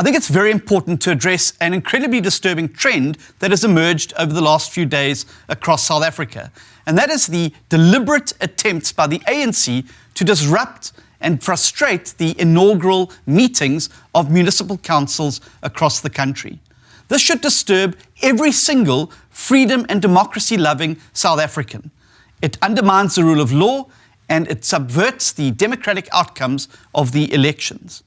I think it's very important to address an incredibly disturbing trend that has emerged over the last few days across South Africa, and that is the deliberate attempts by the ANC to disrupt and frustrate the inaugural meetings of municipal councils across the country. This should disturb every single freedom and democracy-loving South African. It undermines the rule of law and it subverts the democratic outcomes of the elections.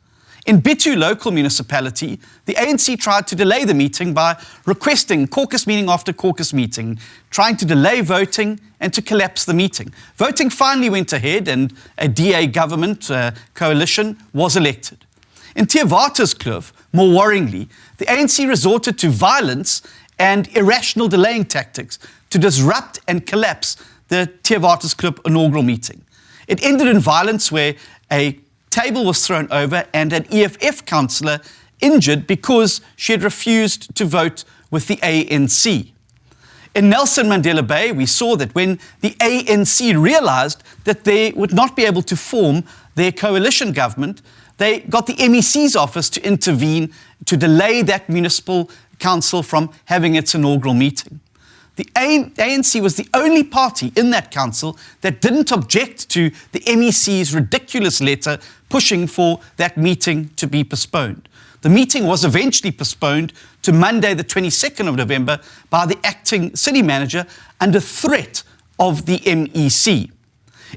In Bitu local municipality, the ANC tried to delay the meeting by requesting caucus meeting after caucus meeting, trying to delay voting and to collapse the meeting. Voting finally went ahead and a DA government coalition was elected. In Theewaterskloof, more worryingly, the ANC resorted to violence and irrational delaying tactics to disrupt and collapse the Theewaterskloof inaugural meeting. It ended in violence where a table was thrown over and an EFF councillor injured because she had refused to vote with the ANC. In Nelson Mandela Bay, we saw that when the ANC realised that they would not be able to form their coalition government, they got the MEC's office to intervene to delay that municipal council from having its inaugural meeting. The ANC was the only party in that council that didn't object to the MEC's ridiculous letter pushing for that meeting to be postponed. The meeting was eventually postponed to Monday, the 22nd of November, by the acting city manager under threat of the MEC.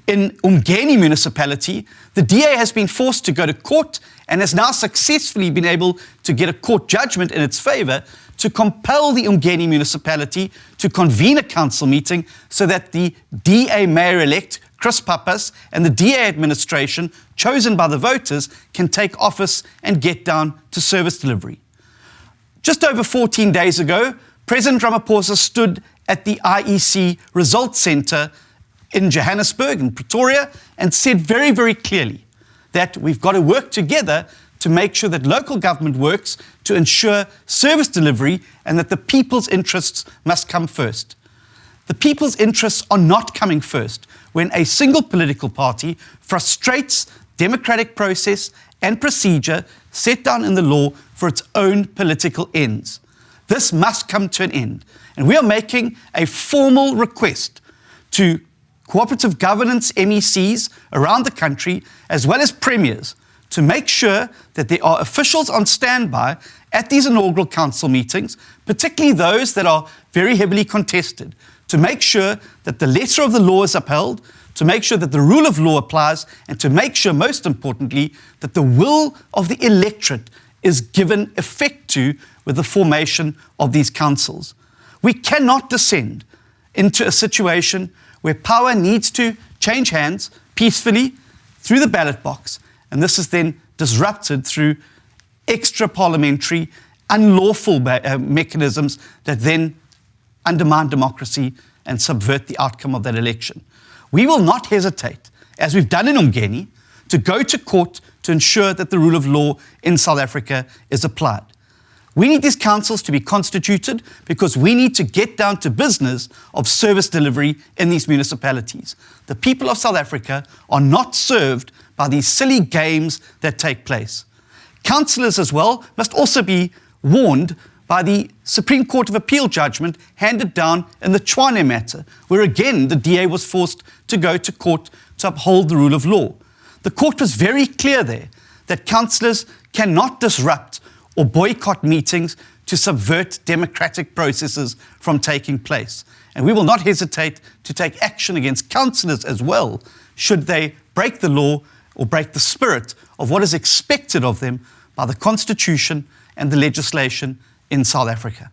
In Umgeni municipality, the DA has been forced to go to court and has now successfully been able to get a court judgment in its favour to compel the Umgeni municipality to convene a council meeting so that the DA mayor-elect, Chris Pappas, and the DA administration, chosen by the voters, can take office and get down to service delivery. Just over 14 days ago, President Ramaphosa stood at the IEC Results Centre in Johannesburg, in Pretoria, and said very, very clearly that we've got to work together to make sure that local government works to ensure service delivery and that the people's interests must come first. The people's interests are not coming first when a single political party frustrates democratic process and procedure set down in the law for its own political ends. This must come to an end, and we are making a formal request to cooperative governance MECs around the country, as well as premiers, to make sure that there are officials on standby at these inaugural council meetings, particularly those that are very heavily contested, to make sure that the letter of the law is upheld, to make sure that the rule of law applies, and to make sure, most importantly, that the will of the electorate is given effect to with the formation of these councils. We cannot descend into a situation where power needs to change hands peacefully through the ballot box, and this is then disrupted through extra-parliamentary, unlawful mechanisms that then undermine democracy and subvert the outcome of that election. We will not hesitate, as we've done in Umgeni, to go to court to ensure that the rule of law in South Africa is applied. We need these councils to be constituted because we need to get down to business of service delivery in these municipalities. The people of South Africa are not served by these silly games that take place. Councillors as well must also be warned by the Supreme Court of Appeal judgment handed down in the Tshwane matter, where again the DA was forced to go to court to uphold the rule of law. The court was very clear there that councillors cannot disrupt or boycott meetings to subvert democratic processes from taking place. And we will not hesitate to take action against councillors as well, should they break the law or break the spirit of what is expected of them by the Constitution and the legislation in South Africa.